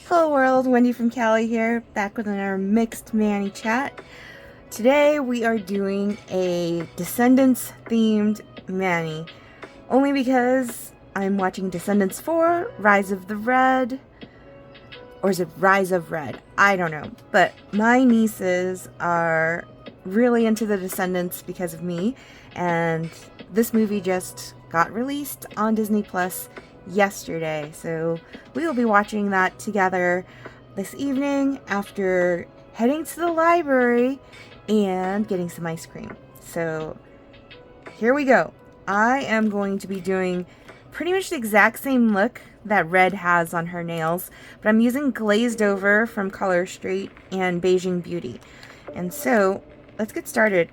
Hello world, Wendy from Cali here, back with another Mixed Manny chat. Today we are doing a Descendants themed Manny, only because I'm watching Descendants 4, Rise of the Red, or is it Rise of Red? I don't know, but my nieces are really into the Descendants because of me, and this movie just got released on Disney Plus yesterday, so we will be watching that together this evening after heading to the library and getting some ice cream. So here we go. I am going to be doing pretty much the exact same look that Red has on her nails, but I'm using Glazed Over from Color Street and Beijing Beauty. And so let's get started.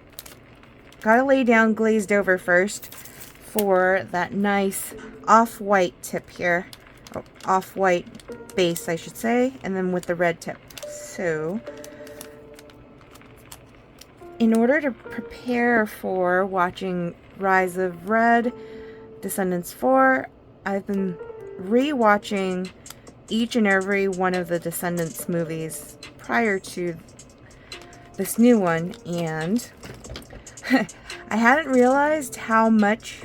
Gotta lay down Glazed Over first for that nice off-white tip here, or off-white base I should say, and then with the red tip. So in order to prepare for watching Rise of Red, Descendants 4, I've been re-watching each and every one of the Descendants movies prior to this new one, and I hadn't realized how much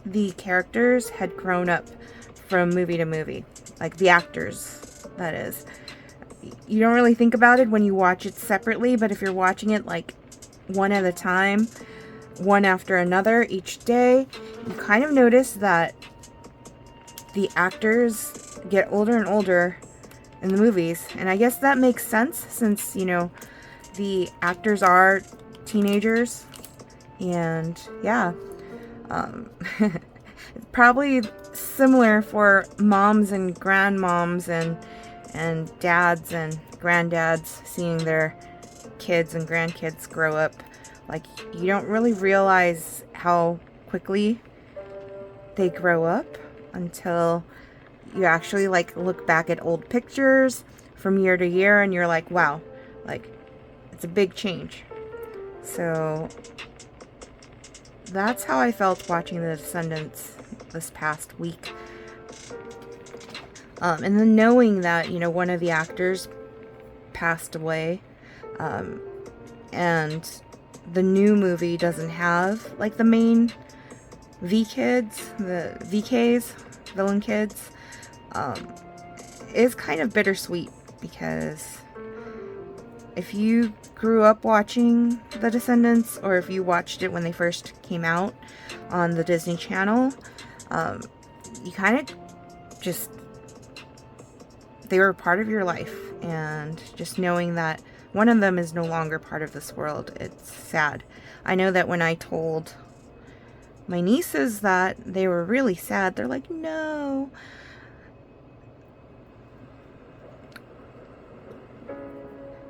the characters had grown up from movie to movie. Like the actors, that is. You don't really think about it when you watch it separately, but if you're watching it like one at a time, one after another each day, you kind of notice that the actors get older and older in the movies. And I guess that makes sense since, you know, the actors are teenagers. And yeah, probably similar for moms and grandmoms and dads and granddads seeing their kids and grandkids grow up. Like, you don't really realize how quickly they grow up until you actually like look back at old pictures from year to year and you're like, wow, like it's a big change. So that's how I felt watching The Descendants this past week. And then knowing that, you know, one of the actors passed away, and the new movie doesn't have, like, the main V-kids, the VKs, villain kids, is kind of bittersweet, because if you grew up watching The Descendants, or if you watched it when they first came out on the Disney Channel, you kind of just, they were part of your life, and just knowing that one of them is no longer part of this world, it's sad. I know that when I told my nieces that, they were really sad. They're like, no.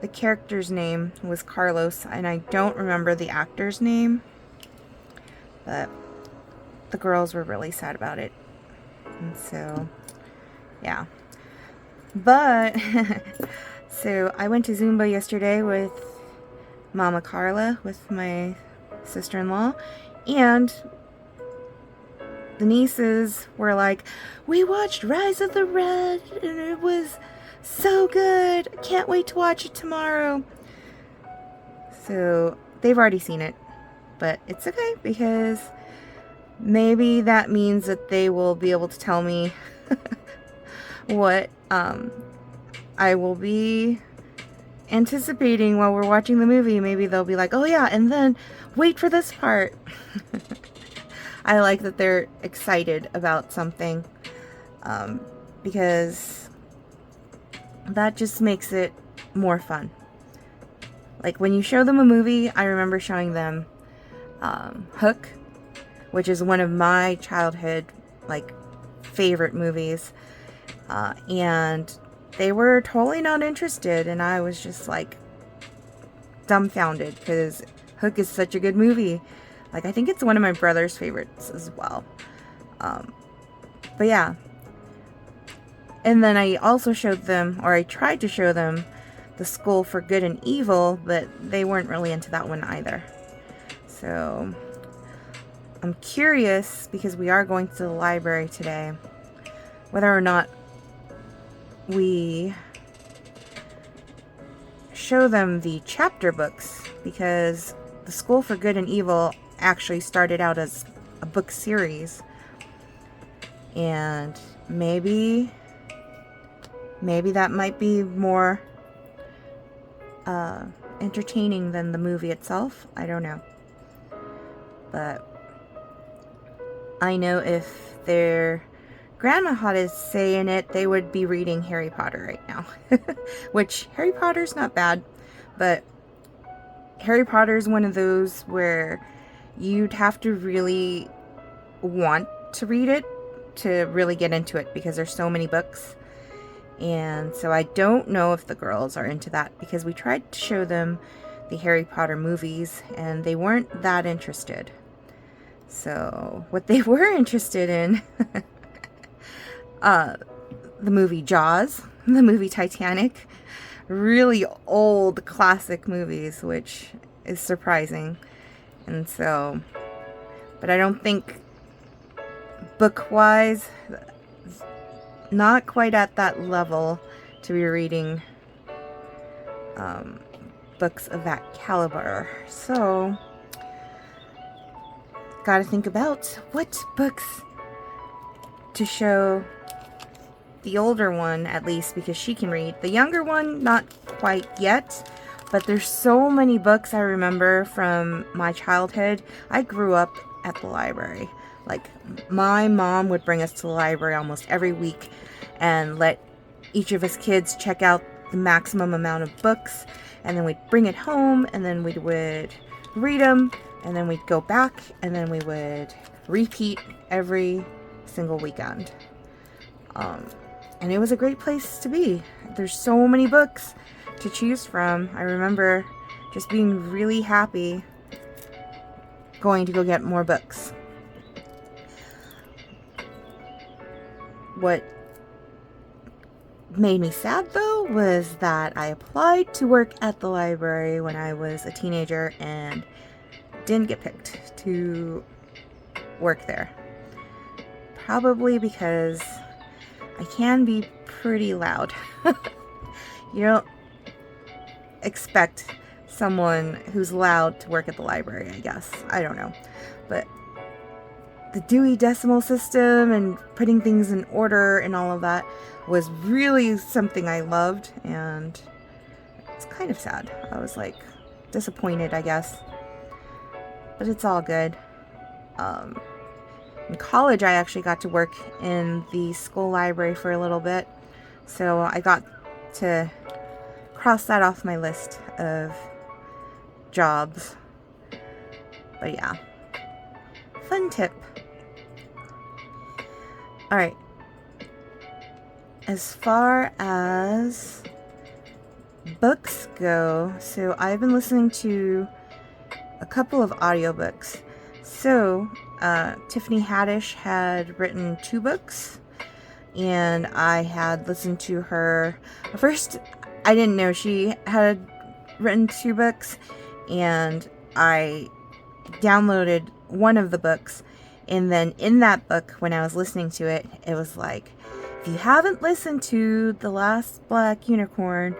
The character's name was Carlos, and I don't remember the actor's name, but the girls were really sad about it. And so, yeah. But, so I went to Zumba yesterday with Mama Carla, with my sister-in-law, and the nieces were like, we watched Rise of the Red, and it was so good. Can't wait to watch it tomorrow. So they've already seen it, but it's okay, because maybe that means that they will be able to tell me what I will be anticipating while we're watching the movie. Maybe they'll be like, oh yeah, and then wait for this part. I like that they're excited about something, because that just makes it more fun. Like, when you show them a movie, I remember showing them Hook, which is one of my childhood, like, favorite movies, and they were totally not interested, and I was just, like, dumbfounded, because Hook is such a good movie. Like, I think it's one of my brother's favorites as well. But yeah. And then I also showed them, or I tried to show them, The School for Good and Evil, but they weren't really into that one either. So I'm curious, because we are going to the library today, whether or not we show them the chapter books, because The School for Good and Evil actually started out as a book series. And maybe that might be more entertaining than the movie itself. I don't know. But I know if their grandma had a say in it, they would be reading Harry Potter right now. Which, Harry Potter's not bad, but Harry Potter's one of those where you'd have to really want to read it to really get into it, because there's so many books. And so I don't know if the girls are into that, because we tried to show them the Harry Potter movies and they weren't that interested. So what they were interested in, the movie Jaws, the movie Titanic, really old classic movies, which is surprising. And so, but I don't think book-wise, not quite at that level to be reading books of that caliber. So, gotta think about what books to show the older one, at least, because she can read. The younger one, not quite yet, but there's so many books I remember from my childhood. I grew up at the library. Like, my mom would bring us to the library almost every week and let each of us kids check out the maximum amount of books, and then we'd bring it home, and then we would read them, and then we'd go back, and then we would repeat every single weekend. And it was a great place to be. There's so many books to choose from. I remember just being really happy going to go get more books. What made me sad, though, was that I applied to work at the library when I was a teenager and didn't get picked to work there. Probably because I can be pretty loud. You don't expect someone who's loud to work at the library, I guess. I don't know. But the Dewey Decimal System and putting things in order and all of that was really something I loved, and it's kind of sad. I was like disappointed, I guess. But it's all good. In college, I actually got to work in the school library for a little bit, so I got to cross that off my list of jobs. But yeah, fun tip. Alright, as far as books go, so I've been listening to a couple of audiobooks. So, Tiffany Haddish had written 2 books, and I had listened to her. First, I didn't know she had written 2 books, and I downloaded one of the books, and then in that book, when I was listening to it, it was like, if you haven't listened to The Last Black Unicorn,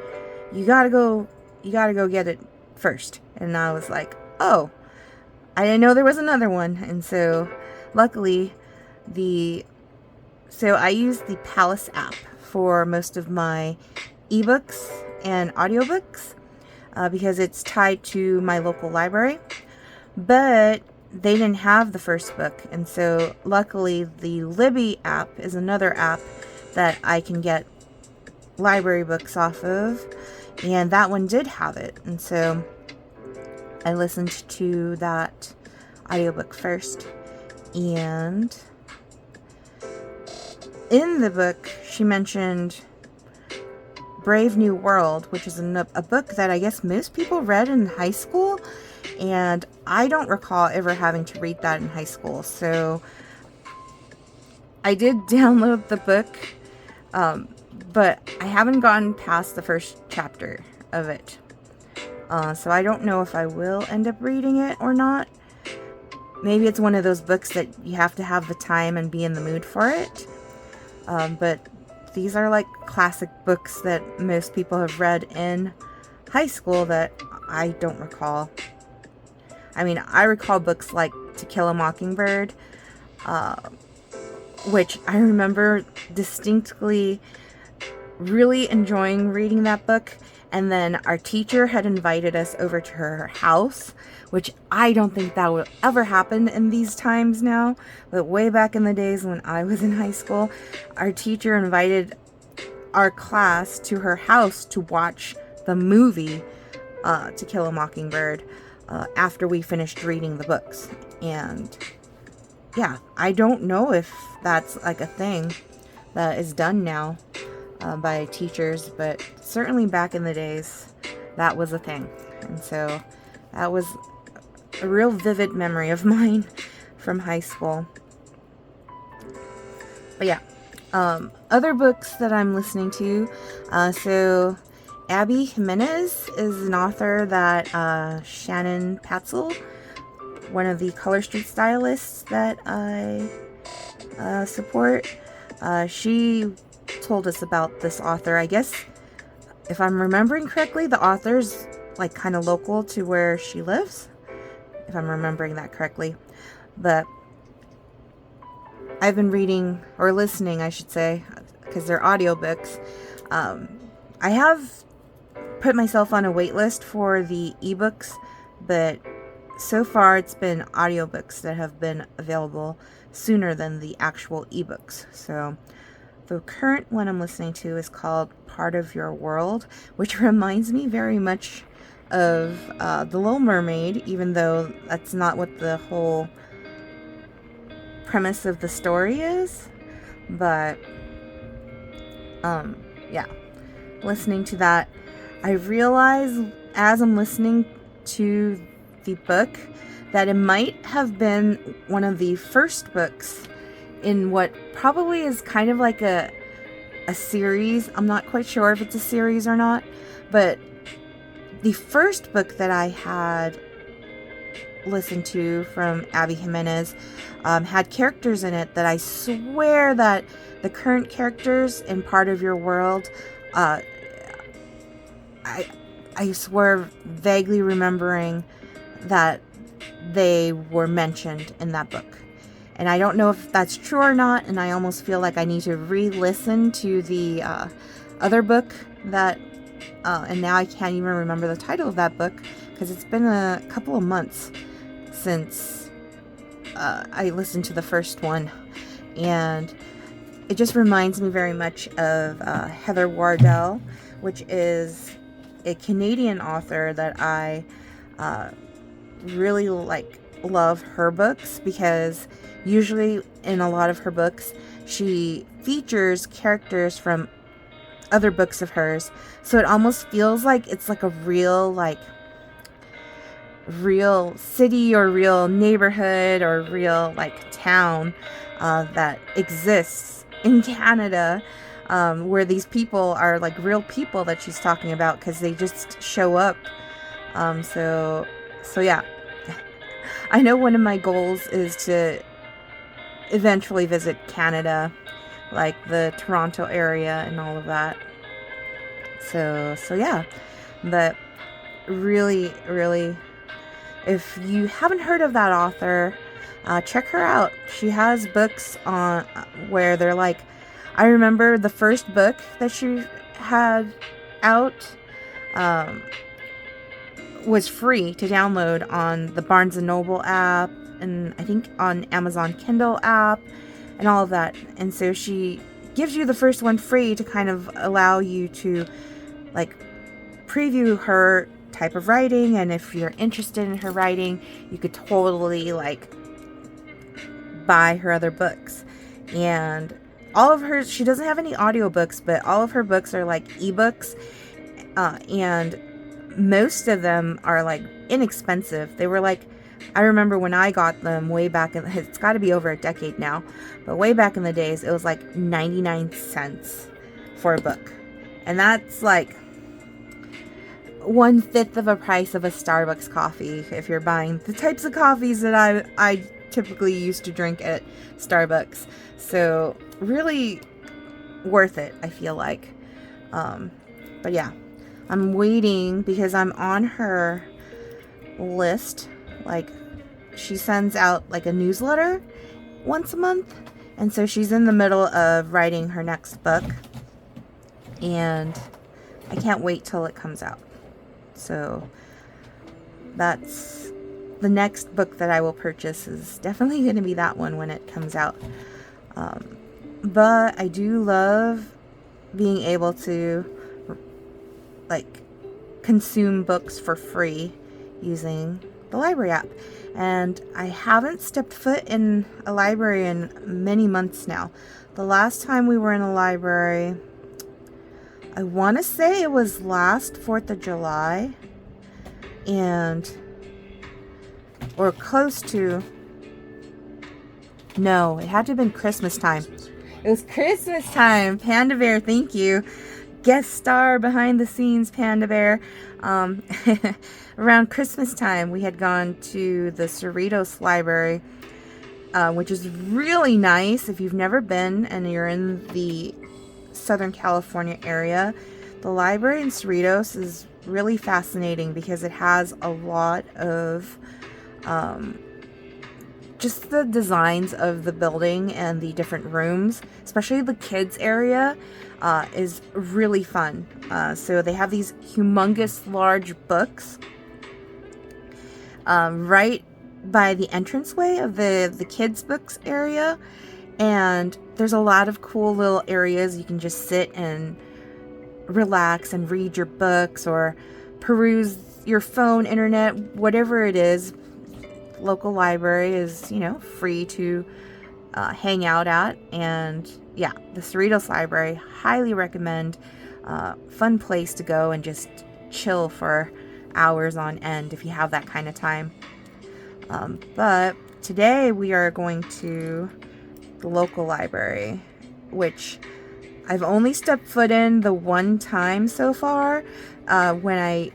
you gotta go get it first. And I was like, oh, I didn't know there was another one. And so, luckily, so I use the Palace app for most of my ebooks and audiobooks, because it's tied to my local library. But they didn't have the first book, and so luckily the Libby app is another app that I can get library books off of, and that one did have it. And so I listened to that audiobook first, and in the book she mentioned Brave New World, which is a book that I guess most people read in high school, and I don't recall ever having to read that in high school. So I did download the book, but I haven't gotten past the first chapter of it. So I don't know if I will end up reading it or not. Maybe it's one of those books that you have to have the time and be in the mood for it. But these are like classic books that most people have read in high school that I don't recall. I mean, I recall books like To Kill a Mockingbird, which I remember distinctly really enjoying reading that book. And then our teacher had invited us over to her house, which I don't think that would ever happen in these times now. But way back in the days when I was in high school, our teacher invited our class to her house to watch the movie To Kill a Mockingbird after we finished reading the books. And yeah, I don't know if that's like a thing that is done now by teachers, but certainly back in the days that was a thing. And so that was a real vivid memory of mine from high school. But yeah, other books that I'm listening to, so Abby Jimenez is an author that Shannon Paetzel, one of the Color Street stylists that I support, she told us about this author. I guess, if I'm remembering correctly, the author's like kind of local to where she lives, if I'm remembering that correctly. But I've been reading, or listening I should say, because they're audiobooks. I have put myself on a wait list for the ebooks, but so far it's been audiobooks that have been available sooner than the actual ebooks. So the current one I'm listening to is called Part of Your World, which reminds me very much of The Little Mermaid, even though that's not what the whole premise of the story is. But yeah, listening to that, I realize as I'm listening to the book that it might have been one of the first books in what probably is kind of like a series. I'm not quite sure if it's a series or not, but the first book that I had listened to from Abby Jimenez had characters in it that I swear that the current characters in Part of Your World, I swear vaguely remembering that they were mentioned in that book. And I don't know if that's true or not, and I almost feel like I need to re-listen to the other book that, and now I can't even remember the title of that book, because it's been a couple of months since I listened to the first one. And it just reminds me very much of Heather Wardell, which is a Canadian author that I really love her books, because usually in a lot of her books she features characters from other books of hers, so it almost feels like it's like a real city or real neighborhood or real town that exists in Canada, where these people are like real people that she's talking about, because they just show up. So yeah, I know one of my goals is to eventually visit Canada, like the Toronto area and all of that. So yeah, but really, if you haven't heard of that author, check her out. She has books on where they're like, I remember the first book that she had out was free to download on the Barnes & Noble app, and I think on Amazon Kindle app and all of that. And so she gives you the first one free to kind of allow you to preview her type of writing, and if you're interested in her writing, you could totally buy her other books. And all of her, she doesn't have any audiobooks, but all of her books are ebooks, and most of them are inexpensive. They were I remember when I got them way back in, it's got to be over a decade now, but way back in the days, it was 99 cents for a book. And that's 1/5 of a price of a Starbucks coffee if you're buying the types of coffees that I typically used to drink at Starbucks. So really worth it, I feel like. But yeah, I'm waiting because I'm on her list. Like, she sends out like a newsletter once a month, and so she's in the middle of writing her next book, and I can't wait till it comes out. So that's the next book that I will purchase, is definitely going to be that one when it comes out. But I do love being able to like consume books for free using the library app. And I haven't stepped foot in a library in many months now. The last time we were in a library, I want to say it was last 4th of July, or close to, no, it had to have been Christmas time. It was Christmas time. Panda Bear, thank you. Guest star behind the scenes, Panda Bear. Around Christmas time, we had gone to the Cerritos Library, which is really nice. If you've never been and you're in the Southern California area, the library in Cerritos is really fascinating because it has a lot of just the designs of the building and the different rooms, especially the kids area, is really fun. So they have these humongous large books right by the entranceway of the kids books area, and there's a lot of cool little areas you can just sit and relax and read your books or peruse your phone, internet, whatever it is. Local library is, free to hang out at. And yeah, the Cerritos Library, highly recommend. Fun place to go and just chill for hours on end if you have that kind of time. But today we are going to the local library, which I've only stepped foot in the one time so far, when I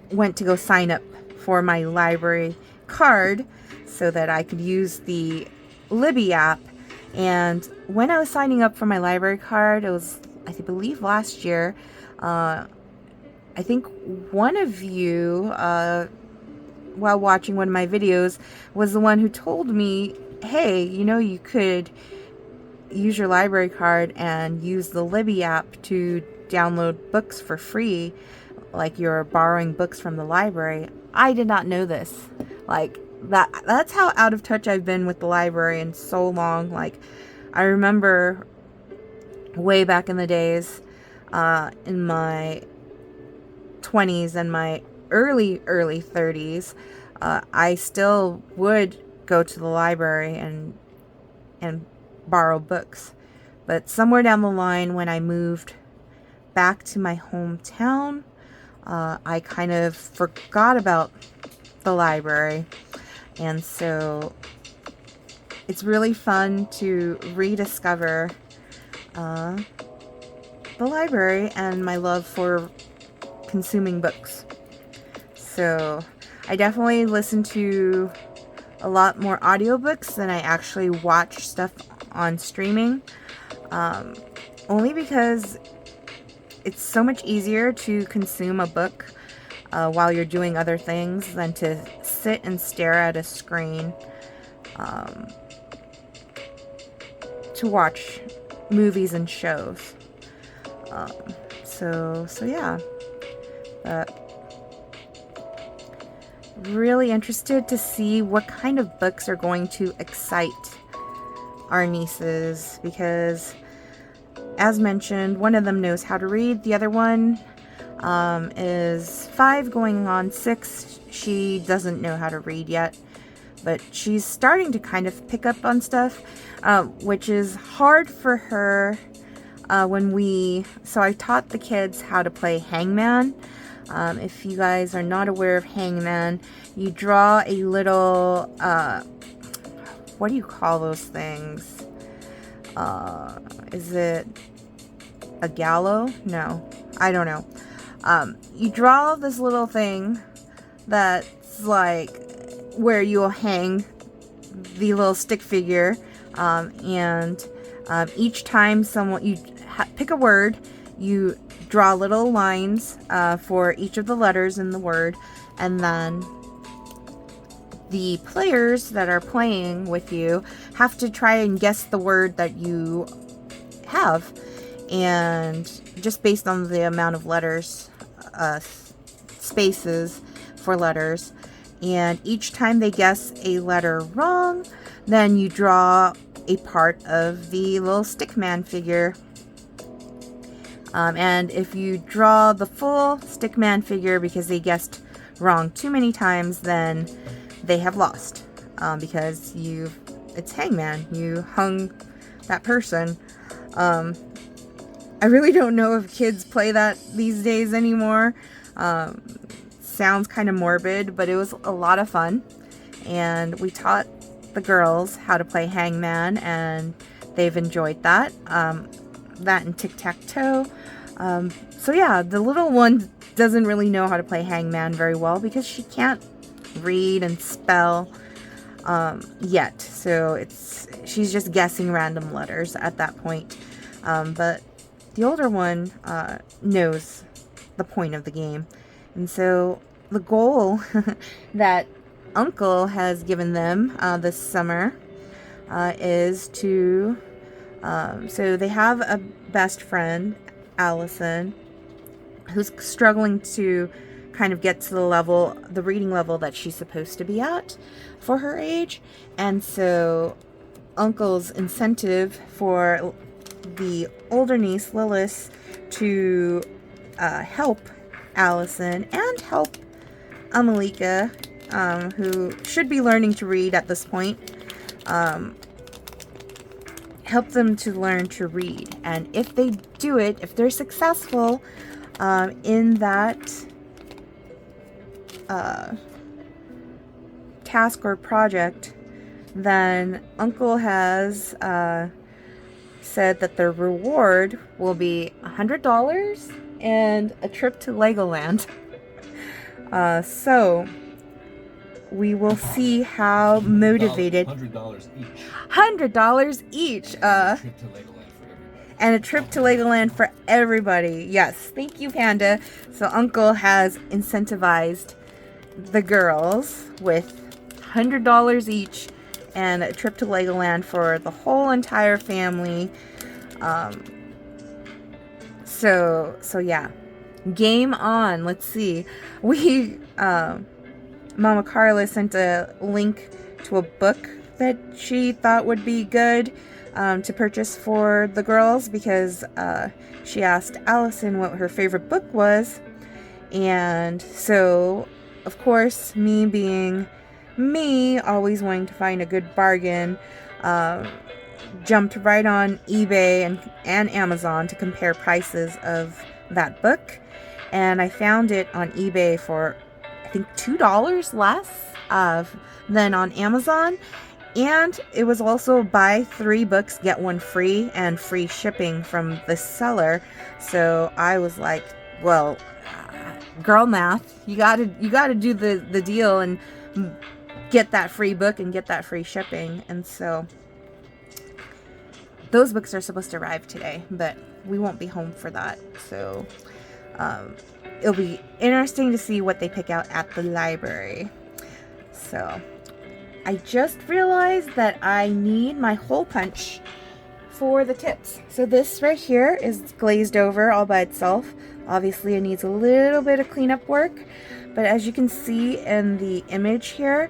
went to go sign up for my library card so that I could use the Libby app. And when I was signing up for my library card, it was, I believe, last year. I think one of you, while watching one of my videos, was the one who told me, hey, you could use your library card and use the Libby app to download books for free, like you're borrowing books from the library. I did not know this. Like, that's how out of touch I've been with the library in so long. Like, I remember way back in the days, in my 20s and my early 30s, I still would go to the library and borrow books. But somewhere down the line, when I moved back to my hometown, I kind of forgot about the library. And so it's really fun to rediscover the library and my love for consuming books. So I definitely listen to a lot more audiobooks than I actually watch stuff on streaming, only because it's so much easier to consume a book while you're doing other things than to sit and stare at a screen to watch movies and shows. So yeah, but really interested to see what kind of books are going to excite our nieces, because as mentioned, one of them knows how to read. The other one is 5 going on 6. She doesn't know how to read yet, but she's starting to kind of pick up on stuff, which is hard for her. So I taught the kids how to play Hangman. If you guys are not aware of Hangman, you draw a little, what do you call those things? Is it a gallows? No, I don't know. You draw this little thing that's like where you'll hang the little stick figure, and each time you pick a word you draw little lines for each of the letters in the word, and then the players that are playing with you have to try and guess the word that you have, and just based on the amount of letters, spaces for letters, and each time they guess a letter wrong, then you draw a part of the little stickman figure. And if you draw the full stickman figure because they guessed wrong too many times, then they have lost, because it's Hangman. You hung that person. I really don't know if kids play that these days anymore. Sounds kind of morbid, but it was a lot of fun. And we taught the girls how to play Hangman, and they've enjoyed that. That and tic-tac-toe. So yeah, the little one doesn't really know how to play Hangman very well because she can't read and spell yet. So she's just guessing random letters at that point. But the older one knows the point of the game. And so the goal that Uncle has given them this summer is to... so they have a best friend, Allison, who's struggling to kind of get to the reading level that she's supposed to be at for her age. And so Uncle's incentive for the older niece, Lilith, to help Allison and help Amalika, who should be learning to read at this point, help them to learn to read. And if they do it, if they're successful in that task or project, then Uncle has said that their reward will be $100 and a trip to Legoland. So we will see how motivated. $100 each. $100 each. And a trip to Legoland for everybody. Yes, thank you, Panda. So Uncle has incentivized the girls with $100 each and a trip to Legoland for the whole entire family. So yeah, game on. Let's see. Mama Carla sent a link to a book that she thought would be good to purchase for the girls, because she asked Allison what her favorite book was. And so, of course, me being me, always wanting to find a good bargain, jumped right on eBay and Amazon to compare prices of that book. And I found it on eBay for, I think, $2 less than on Amazon. And it was also buy 3 books, get 1 free, and free shipping from the seller. So I was like, well, girl math, you gotta do the deal and get that free book and get that free shipping. And so those books are supposed to arrive today, but we won't be home for that. So it'll be interesting to see what they pick out at the library. So I just realized that I need my hole punch for the tips. So this right here is glazed over all by itself. Obviously it needs a little bit of cleanup work, but as you can see in the image here,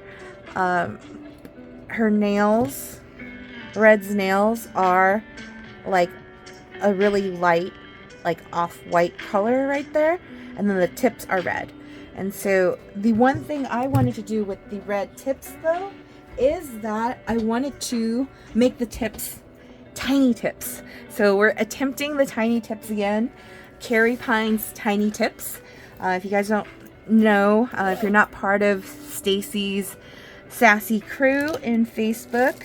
her nails, Red's nails, are like a really light, like off-white color right there, and then the tips are red. And so the one thing I wanted to do with the red tips though is that I wanted to make the tips tiny tips. So we're attempting the tiny tips again. Carrie Pine's Tiny Tips. If you guys don't know, if you're not part of Stacy's Sassy Crew in Facebook,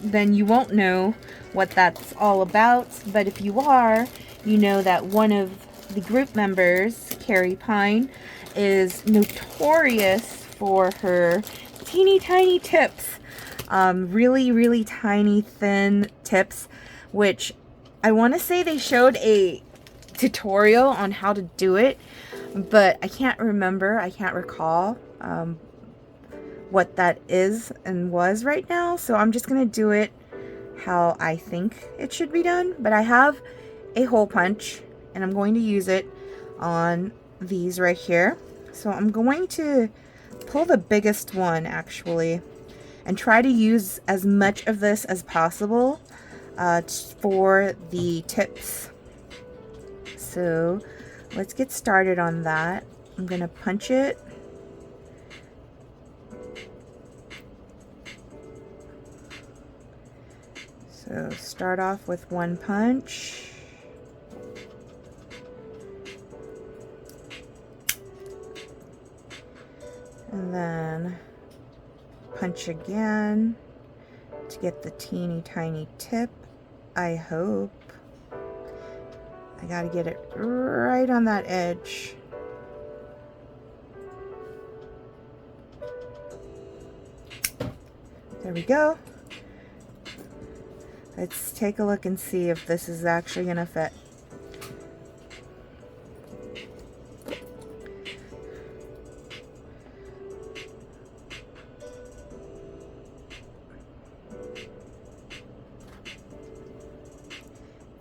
then you won't know what that's all about. But if you are, you know that one of the group members, Carrie Pine, is notorious for her teeny tiny tips. Really, really tiny, thin tips, which I want to say they showed a tutorial on how to do it, but I can't recall what that is and was right now, so I'm just gonna do it how I think it should be done. But I have a hole punch and I'm going to use it on these right here. So I'm going to pull the biggest one actually and try to use as much of this as possible for the tips. So let's get started on that. I'm gonna punch it. So start off with one punch. And then punch again to get the teeny tiny tip, I hope. I gotta get it right on that edge. There we go. Let's take a look and see if this is actually gonna fit.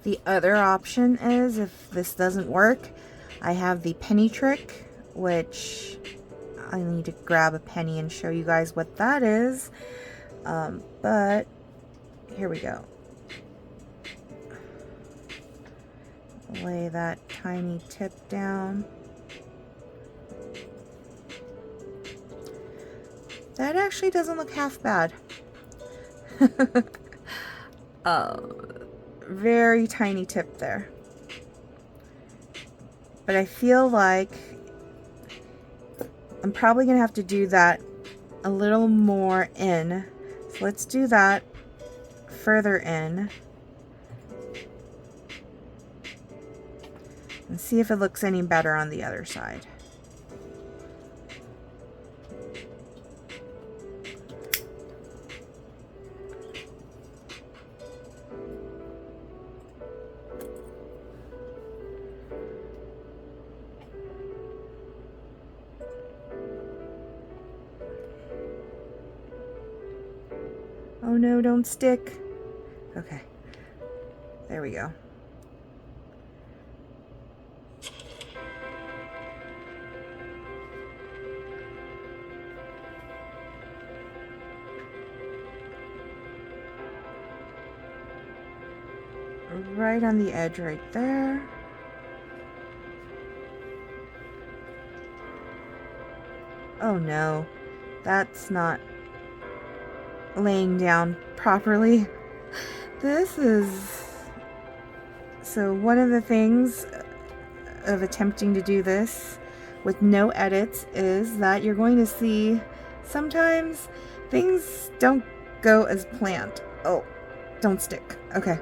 The other option is, if this doesn't work, I have the penny trick, which I need to grab a penny and show you guys what that is. But here we go. Lay that tiny tip down. That actually doesn't look half bad. Very tiny tip there. But I feel like I'm probably gonna have to do that a little more in. So let's do that further in. And see if it looks any better on the other side. Oh no, don't stick. Okay, there we go. Right on the edge right there. Oh no, that's not laying down properly. This is... So one of the things of attempting to do this with no edits is that you're going to see sometimes things don't go as planned. Oh, don't stick. Okay.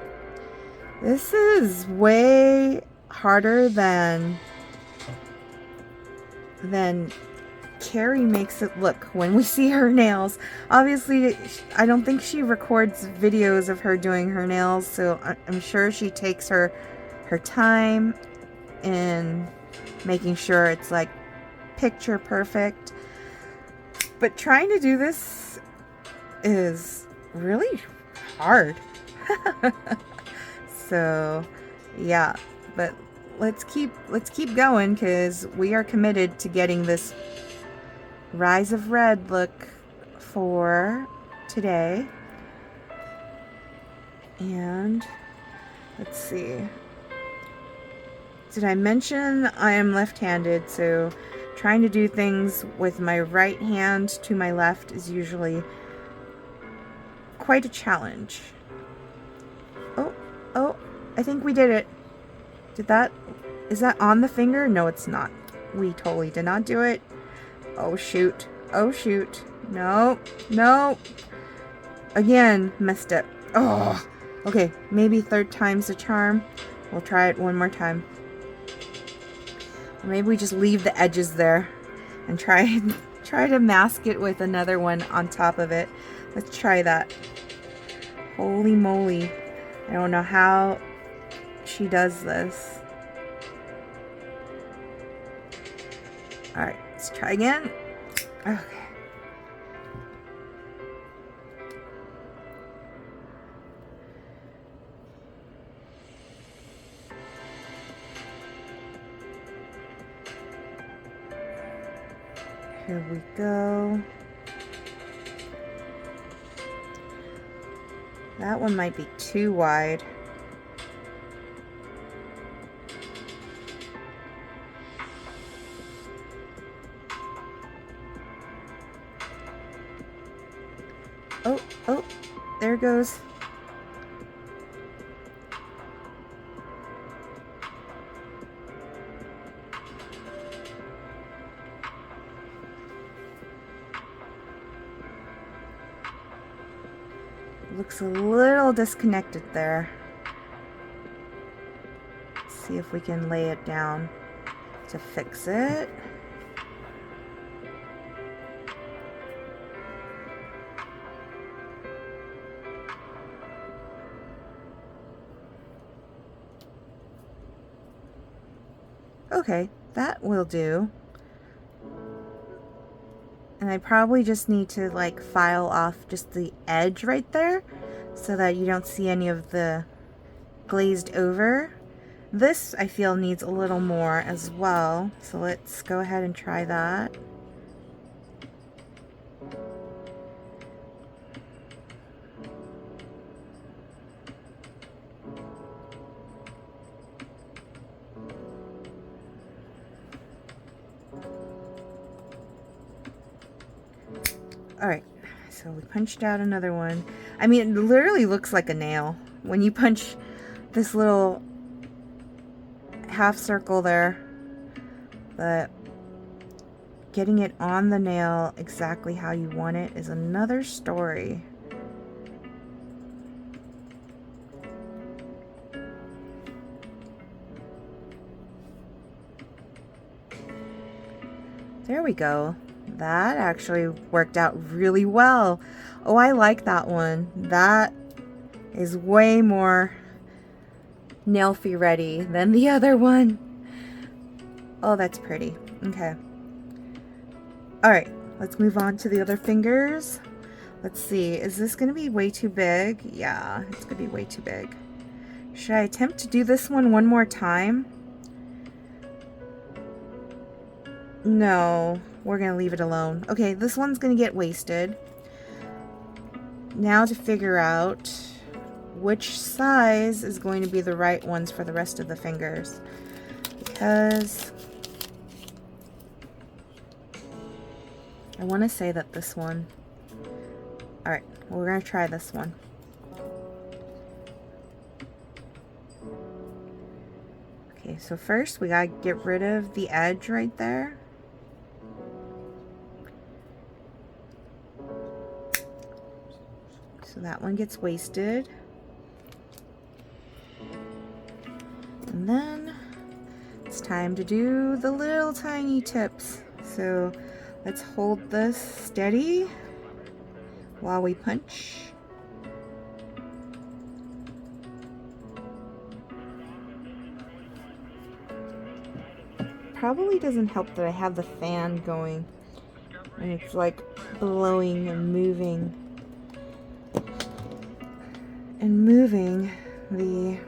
This is way harder than Carrie makes it look when we see her nails. Obviously, I don't think she records videos of her doing her nails, so I'm sure she takes her time in making sure it's like picture perfect. But trying to do this is really hard. So yeah, but let's keep going, because we are committed to getting this Rise of Red look for today. And let's see, did I mention I am left-handed, so trying to do things with my right hand to my left is usually quite a challenge. Oh, I think we did it. Is that on the finger? No, it's not. We totally did not do it. Oh shoot. Oh shoot. No. Again, messed up. Oh. Okay, maybe third time's the charm. We'll try it one more time. Or maybe we just leave the edges there and try to mask it with another one on top of it. Let's try that. Holy moly. I don't know how she does this. Alright, let's try again. Okay. Here we go. That one might be too wide. Oh, there it goes. Looks a little disconnected there. Let's see if we can lay it down to fix it. Okay, that will do. And I probably just need to like file off just the edge right there so that you don't see any of the glazed over. This I feel needs a little more as well, so let's go ahead and try that. Alright, so we punched out another one. I mean, it literally looks like a nail. When you punch this little half circle there, but getting it on the nail exactly how you want it is another story. There we go. That actually worked out really well. Oh, I like that one. That is way more nail-free ready than the other one. Oh, that's pretty. Okay. Alright, let's move on to the other fingers. Let's see. Is this going to be way too big? Yeah, it's going to be way too big. Should I attempt to do this one more time? No, we're going to leave it alone. Okay, this one's going to get wasted. Now to figure out which size is going to be the right ones for the rest of the fingers. Because I want to say that this one... Alright, we're going to try this one. Okay, so first we got to get rid of the edge right there. So that one gets wasted. And then it's time to do the little tiny tips. So let's hold this steady while we punch. Probably doesn't help that I have the fan going and it's like blowing and moving the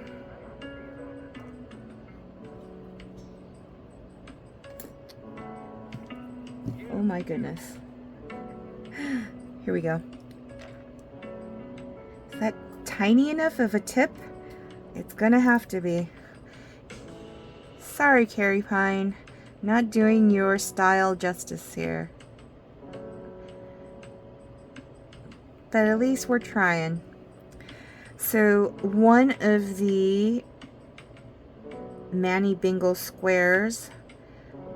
oh my goodness. Here we go. Is that tiny enough of a tip? It's gonna have to be. Sorry, Carrie Pine. Not doing your style justice here. But at least we're trying. So one of the Manny Bingo squares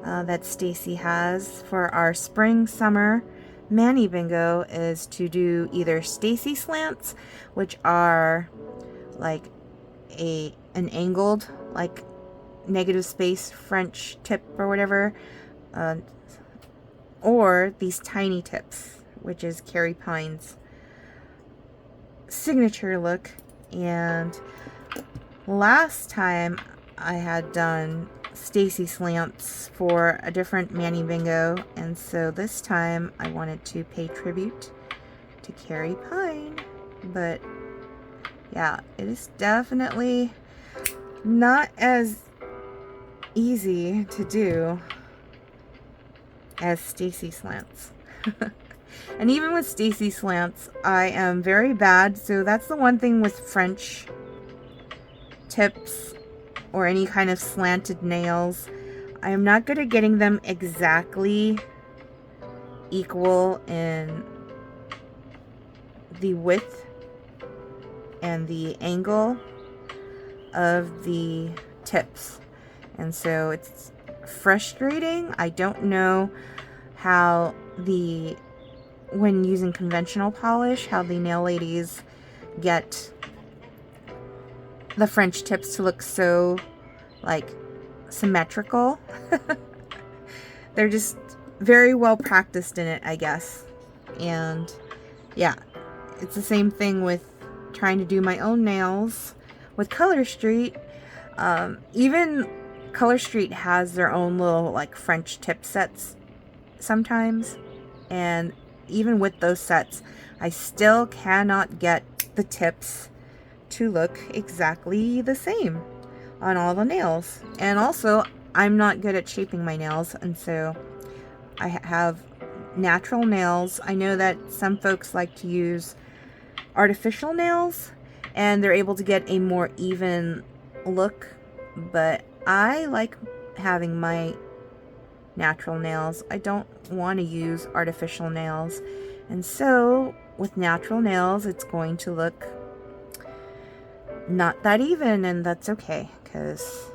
that Stacy has for our spring summer Manny Bingo is to do either Stacy Slants, which are like an angled like negative space French tip or whatever, or these tiny tips, which is Carrie Pine's signature look. And last time I had done Stacy Slants for a different Manny Bingo, and so this time I wanted to pay tribute to Carrie Pine. But yeah, it is definitely not as easy to do as Stacy Slants. And even with Stacy Slants, I am very bad. So that's the one thing with French tips or any kind of slanted nails. I am not good at getting them exactly equal in the width and the angle of the tips. And so it's frustrating. I don't know how when using conventional polish, how the nail ladies get the French tips to look so like symmetrical. They're just very well practiced in it, I guess. And yeah, it's the same thing with trying to do my own nails with Color Street. Even Color Street has their own little like French tip sets sometimes, and even with those sets, I still cannot get the tips to look exactly the same on all the nails. And also, I'm not good at shaping my nails, and so I have natural nails. I know that some folks like to use artificial nails and they're able to get a more even look, but I like having my natural nails. I don't want to use artificial nails, and so with natural nails it's going to look not that even, and that's okay, because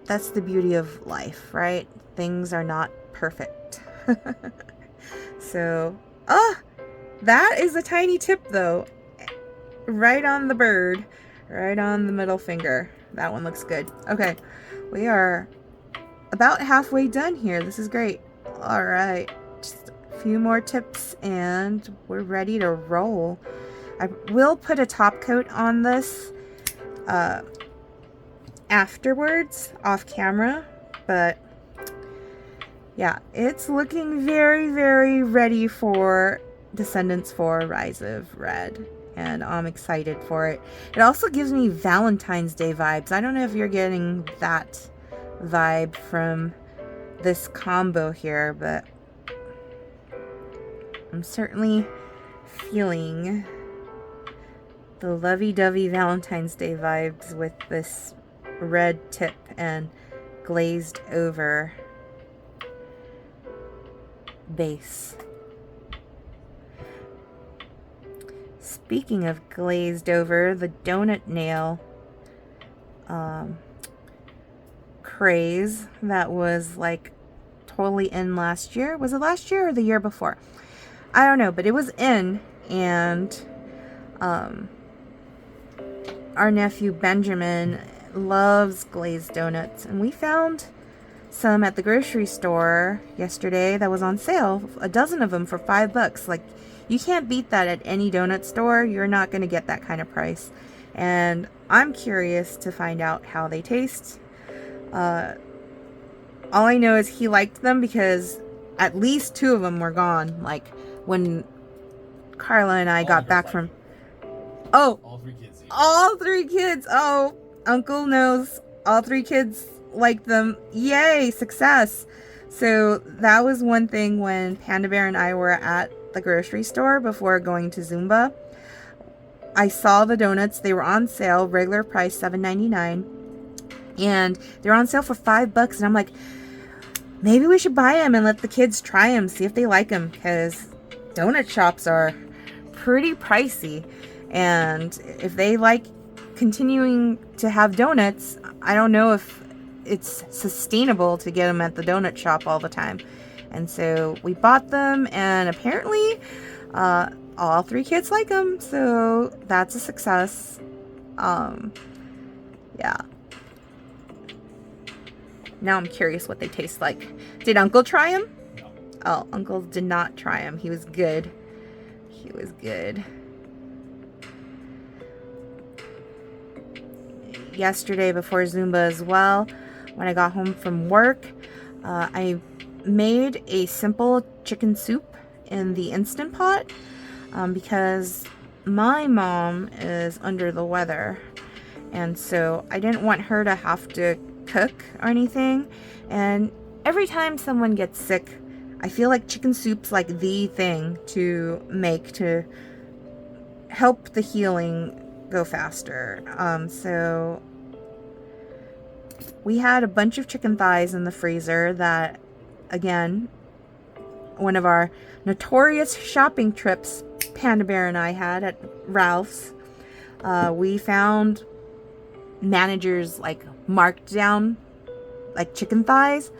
that's the beauty of life, right? Things are not perfect. So, that is a tiny tip though, right on the bird, right on the middle finger. That one looks good. Okay, we are about halfway done here. This is great. All right, just a few more tips and we're ready to roll. I will put a top coat on this afterwards, off camera, but yeah, it's looking very, very ready for Descendants 4 Rise of Red, and I'm excited for it. It also gives me Valentine's Day vibes. I don't know if you're getting that vibe from this combo here, but I'm certainly feeling the lovey-dovey Valentine's Day vibes with this red tip and glazed over base. Speaking of glazed over, the donut nail craze that was like totally in last year. Was it last year or the year before? I don't know, but it was in, and our nephew Benjamin loves glazed donuts, and we found some at the grocery store yesterday that was on sale, a dozen of them for $5. Like, you can't beat that at any donut store. You're not going to get that kind of price, and I'm curious to find out how they taste. All I know is he liked them because at least 2 of them were gone, like when Carla and I got back from all 3 kids. All 3 kids. Oh, Uncle knows all 3 kids like them. Yay, success. So that was one thing when Panda Bear and I were at the grocery store before going to Zumba. I saw the donuts. They were on sale, regular price $7.99, and they're on sale for $5. And I'm like, maybe we should buy them and let the kids try them, see if they like them, because donut shops are pretty pricey, and if they like continuing to have donuts, I don't know if it's sustainable to get them at the donut shop all the time. And so we bought them, and apparently all 3 kids like them, so that's a success. Yeah. Now I'm curious what they taste like. Did Uncle try them? No. Oh, Uncle did not try them. He was good. He was good. yesterday before Zumba as well. When I got home from work, I made a simple chicken soup in the Instant Pot because my mom is under the weather, and so I didn't want her to have to cook or anything. And every time someone gets sick, I feel like chicken soup's like the thing to make to help the healing go faster. So we had a bunch of chicken thighs in the freezer that, again, one of our notorious shopping trips Panda Bear and I had at Ralph's. We found managers like marked down like chicken thighs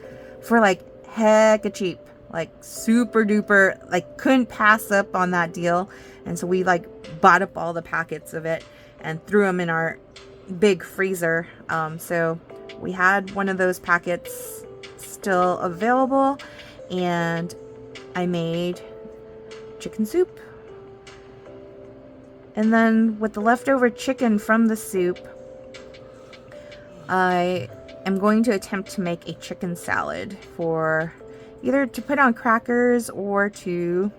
for like hecka cheap, like super duper, like couldn't pass up on that deal. And so we like bought up all the packets of it and threw them in our big freezer. So we had one of those packets still available, and I made chicken soup. And then with the leftover chicken from the soup, I am going to attempt to make a chicken salad for either to put on crackers or to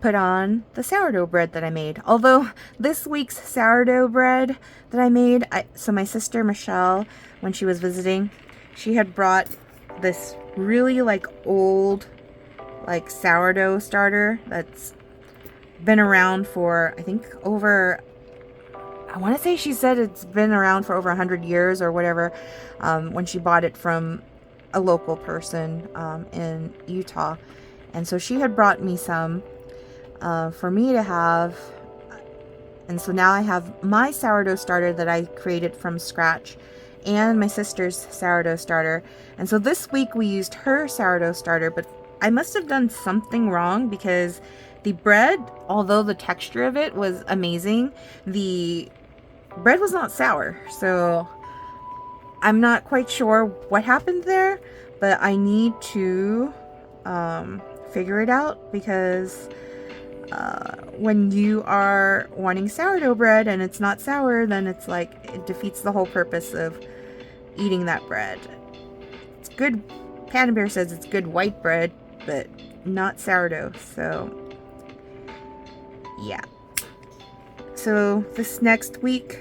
put on the sourdough bread that I made. Although this week's sourdough bread that I made, so my sister Michelle, when she was visiting, she had brought this really like old like sourdough starter that's been around for, I think, over, I want to say she said it's been around for over 100 years or whatever, when she bought it from a local person in Utah. And so she had brought me some for me to have. And so now I have my sourdough starter that I created from scratch and my sister's sourdough starter. And so this week we used her sourdough starter, but I must have done something wrong because the bread, although the texture of it was amazing, the bread was not sour. So I'm not quite sure what happened there, but I need to figure it out, because when you are wanting sourdough bread and it's not sour, then it's like it defeats the whole purpose of eating that bread. It's good. Panda Bear says it's good white bread, but not sourdough. So yeah. So this next week,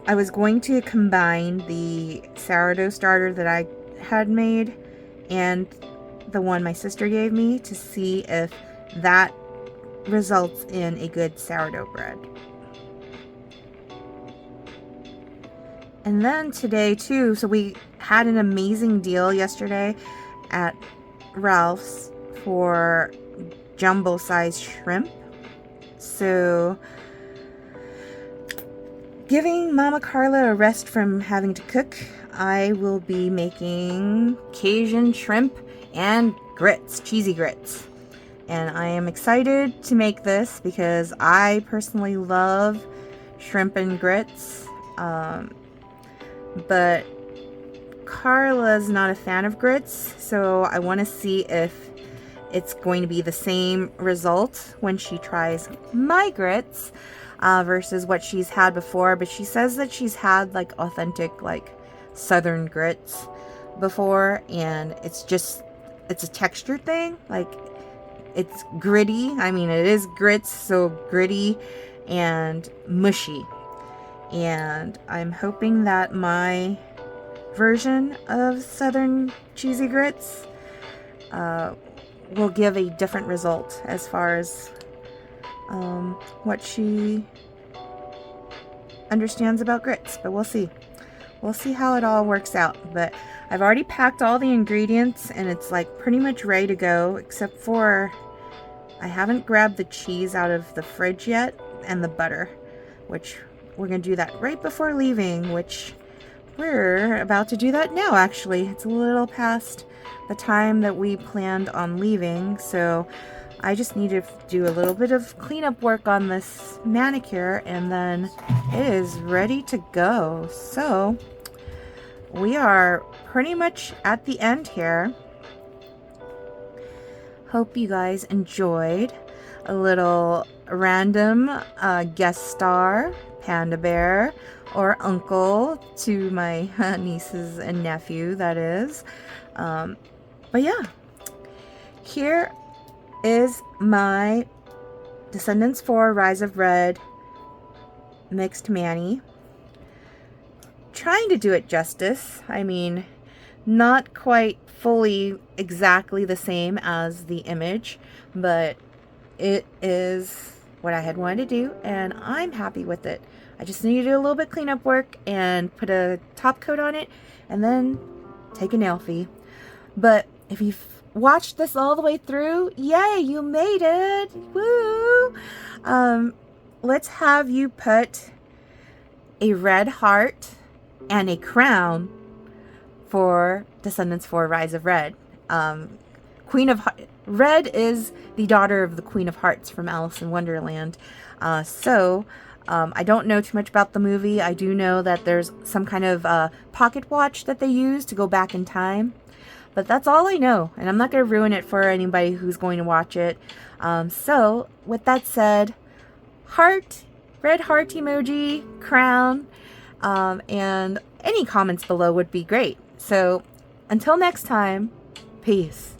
I was going to combine the sourdough starter that I had made and the one my sister gave me to see if that results in a good sourdough bread. And then today too, so we had an amazing deal yesterday at Ralph's for jumbo size shrimp. So giving Mama Carla a rest from having to cook, I will be making Cajun shrimp and grits, cheesy grits. And I am excited to make this because I personally love shrimp and grits. But Carla's not a fan of grits, so I want to see if it's going to be the same result when she tries my grits versus what she's had before. But she says that she's had like authentic like southern grits before, and it's a texture thing. Like, it's gritty. I mean, it is grits, so gritty and mushy. And I'm hoping that my version of southern cheesy grits will give a different result as far as what she understands about grits. But we'll see. We'll see how it all works out. But I've already packed all the ingredients and it's like pretty much ready to go, except for I haven't grabbed the cheese out of the fridge yet and the butter, which we're going to do that right before leaving, which we're about to do that now, actually. It's a little past the time that we planned on leaving, so I just need to do a little bit of cleanup work on this manicure, and then it is ready to go. So we are pretty much at the end here. Hope you guys enjoyed a little random guest star panda bear, or uncle to my nieces and nephew, that is. But yeah, here is my Descendants 4 Rise of Red mixed mani. Trying to do it justice. I mean, not quite fully exactly the same as the image, but it is what I had wanted to do, and I'm happy with it. I just need to do a little bit cleanup work and put a top coat on it, and then take a nail fee. But if you've watched this all the way through, yay, you made it! Woo! Let's have you put a red heart and a crown for Descendants 4 Rise of Red. Red is the daughter of the Queen of Hearts from Alice in Wonderland. I don't know too much about the movie. I do know that there's some kind of pocket watch that they use to go back in time. But that's all I know, and I'm not going to ruin it for anybody who's going to watch it. So, with that said, heart, red heart emoji, crown, and any comments below would be great. So, until next time, peace.